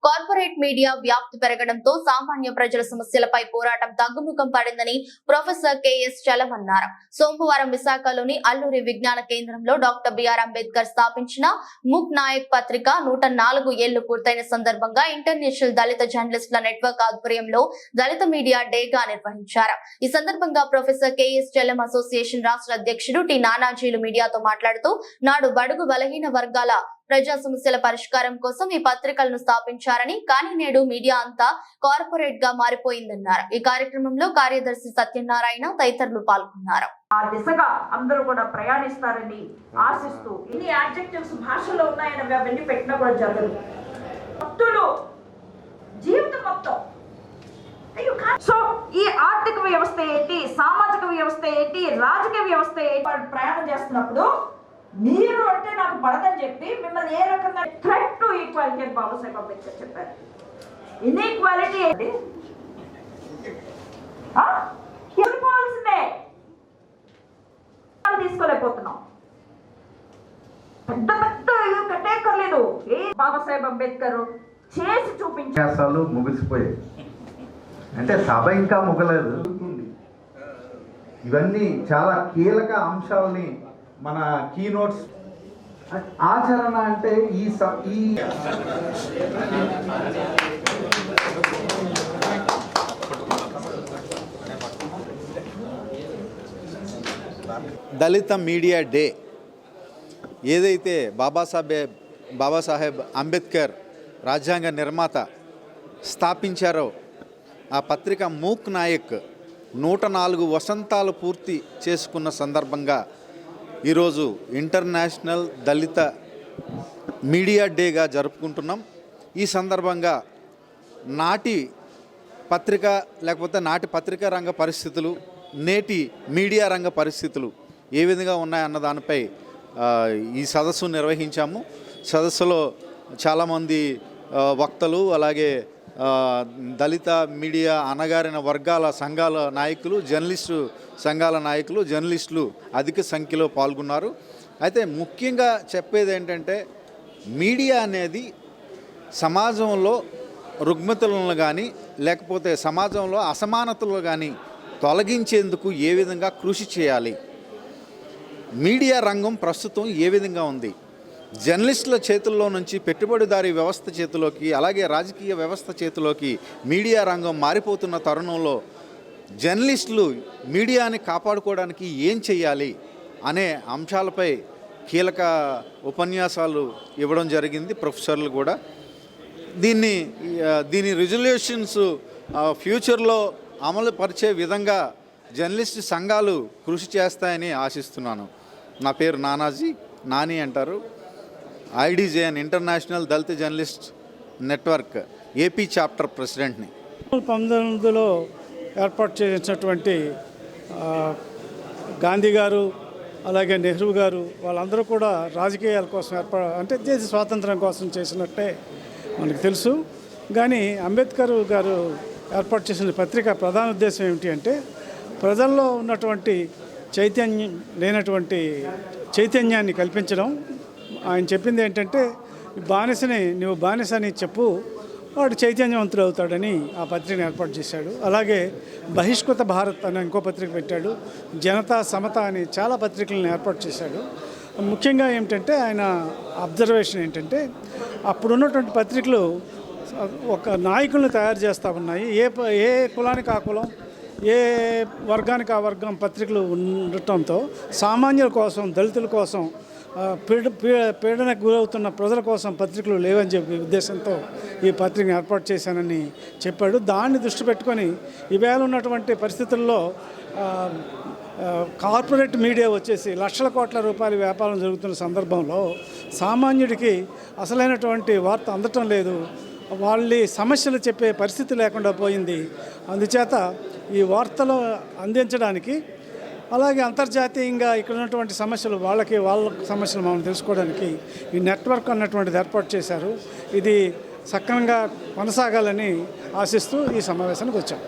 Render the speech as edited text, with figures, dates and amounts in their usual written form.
Corporate media వ్యాప్తి పెరగడంతో సామాన్య ప్రజల సమస్యలపై పోరాటం తగ్గుముఖం పడిందని ప్రొఫెసర్ కెఎస్ చలం అన్నారు. సోమవారం విశాఖలోని అల్లూరి విజ్ఞాన కేంద్రంలో డాక్టర్ బిఆర్ అంబేద్కర్ స్థాపించిన ముక్ నాయక్ పత్రిక 104 ఏళ్లు పూర్తయిన సందర్భంగా ఇంటర్నేషనల్ దళిత జర్నలిస్టుల నెట్వర్క్ ఆధ్వర్యంలో దళిత మీడియా డేగా నిర్వహించారు. ఈ సందర్భంగా ప్రొఫెసర్ కెఎస్ చలం అసోసియేషన్ రాష్ట్ర అధ్యక్షుడు టి నానాజీలు మీడియాతో మాట్లాడుతూ నాడు బడుగు బలహీన వర్గాల ప్రజా సమస్యల పరిష్కారం కోసం ఈ పత్రికలను స్థాపించారని, కానీ నేడు మీడియా అంతా కార్పొరేట్ గా మారిపోయిందన్నారు. ఈ కార్యక్రమంలో కార్యదర్శి సత్యనారాయణ తదితరులు పాల్గొన్నారు. ఆ దిశగా అందరూ కూడా ప్రయాణిస్తారని ఆశిస్తూ ఇన్ని అడ్జెక్టివ్స్ భాషలో ఉన్నాయని అవన్నీ పెట్టినా కూడా జరగదు. భక్తులు జీవితం మొత్తం సో ఈ ఆర్థిక వ్యవస్థ ఏంటి, సామాజిక వ్యవస్థ ఏంటి, రాజకీయ వ్యవస్థ ఏంటి ప్రయాణం చేస్తున్నప్పుడు మీరు అంటే నాకు పడదని చెప్పి మిమ్మల్ని ఏ రకంగా థ్రెట్ టు ఈక్వాలిటీ అని బాబాసాహెబ్ అంబేద్కర్ చెప్పారు. ఇన్ఈక్వాలిటీ ఏంటి తెలుసుకోవాల్సిందే, తీసుకోలేకపోతున్నాం. పెద్ద పెద్ద కట్టేక్కర్లేదు. ఏ బాబాసాహెబ్ అంబేద్కర్ చేసి చూపించారు. ముగిసిపోయాయి అంటే సభ ఇంకా ముగలేదు. ఇవన్నీ చాలా కీలక అంశాలని మన కీ నోట్స్. ఆచరణ అంటే ఈ దళిత మీడియా డే ఏదైతే బాబాసాహెబ్ అంబేద్కర్ రాజ్యాంగ నిర్మాత స్థాపించారో ఆ పత్రిక మూక్ నాయక్ 104 వసంతాలు పూర్తి చేసుకున్న సందర్భంగా ఈరోజు ఇంటర్నేషనల్ దళిత మీడియా డేగా జరుపుకుంటున్నాం. ఈ సందర్భంగా నాటి పత్రిక లేకపోతే నాటి పత్రికా రంగ పరిస్థితులు, నేటి మీడియా రంగ పరిస్థితులు ఏ విధంగా ఉన్నాయన్న దానిపై ఈ సదస్సు నిర్వహించాము. సదస్సులో చాలామంది వక్తలు, అలాగే దళిత మీడియా అణగారిన వర్గాల సంఘాల నాయకులు, జర్నలిస్టు సంఘాల నాయకులు, జర్నలిస్టులు అధిక సంఖ్యలో పాల్గొన్నారు. అయితే ముఖ్యంగా చెప్పేది ఏంటంటే మీడియా అనేది సమాజంలో రుగ్మతలను కానీ లేకపోతే సమాజంలో అసమానతలు కానీ తొలగించేందుకు ఏ విధంగా కృషి చేయాలి, మీడియా రంగం ప్రస్తుతం ఏ విధంగా ఉంది, జర్నలిస్టుల చేతుల్లో నుంచి పెట్టుబడిదారీ వ్యవస్థ చేతిలోకి, అలాగే రాజకీయ వ్యవస్థ చేతిలోకి మీడియా రంగం మారిపోతున్న తరుణంలో జర్నలిస్టులు మీడియాని కాపాడుకోవడానికి ఏం చేయాలి అనే అంశాలపై కీలక ఉపన్యాసాలు ఇవ్వడం జరిగింది ప్రొఫెసర్లు కూడా. దీని రిజల్యూషన్స్ ఫ్యూచర్లో అమలు పరిచే విధంగా జర్నలిస్ట్ సంఘాలు కృషి చేస్తాయని ఆశిస్తున్నాను. నా పేరు నాని అంటారు. ఐడీజేఎన్ ఇంటర్నేషనల్ దళిత జర్నలిస్ట్ నెట్వర్క్ ఏపీ చాప్టర్ ప్రెసిడెంట్ని. 1919లో ఏర్పాటు చేసినటువంటి గాంధీ గారు, అలాగే నెహ్రూ గారు, వాళ్ళందరూ కూడా రాజకీయాల కోసం అంటే దేశ స్వాతంత్రం కోసం చేసినట్టే మనకు తెలుసు. కానీ అంబేద్కర్ గారు ఏర్పాటు చేసిన పత్రిక ప్రధాన ఉద్దేశం ఏమిటి అంటే ప్రజల్లో ఉన్నటువంటి చైతన్యాన్ని కల్పించడం. ఆయన చెప్పింది ఏంటంటే నువ్వు బానిసని చెప్పు, వాడు చైతన్యవంతుడు అవుతాడని ఆ పత్రికను ఏర్పాటు చేశాడు. అలాగే బహిష్కృత భారత్ అనే ఇంకో పత్రిక పెట్టాడు. జనతా సమత అని చాలా పత్రికలను ఏర్పాటు చేశాడు. ముఖ్యంగా ఏమిటంటే ఆయన అబ్జర్వేషన్ ఏంటంటే అప్పుడున్నటువంటి పత్రికలు ఒక నాయకులను తయారు చేస్తూ ఉన్నాయి. ఏ కులానికి ఆ కులం, ఏ వర్గానికి ఆ వర్గం పత్రికలు ఉండటంతో సామాన్యుల కోసం, దళితుల కోసం, పీడనకు గురవుతున్న ప్రజల కోసం పత్రికలు లేవని చెప్పి ఉద్దేశంతో ఈ పత్రికను ఏర్పాటు చేశానని చెప్పాడు. దాన్ని దృష్టి పెట్టుకొని ఈవేళ ఉన్నటువంటి పరిస్థితుల్లో కార్పొరేట్ మీడియా వచ్చేసి లక్షల కోట్ల రూపాయల వ్యాపారం జరుగుతున్న సందర్భంలో సామాన్యుడికి అసలైనటువంటి వార్త అందటం లేదు. వాళ్ళ సమస్యలు చెప్పే పరిస్థితి లేకుండా పోయింది. అందుచేత ఈ వార్తలు అందించడానికి, అలాగే అంతర్జాతీయంగా ఇక్కడ ఉన్నటువంటి సమస్యలు వాళ్ళ సమస్యలు మనం తెలుసుకోవడానికి ఈ నెట్వర్క్ అన్నటువంటిది ఏర్పాటు చేశారు. ఇది సక్రమంగా కొనసాగాలని ఆశిస్తూ ఈ సమావేశానికి వచ్చాం.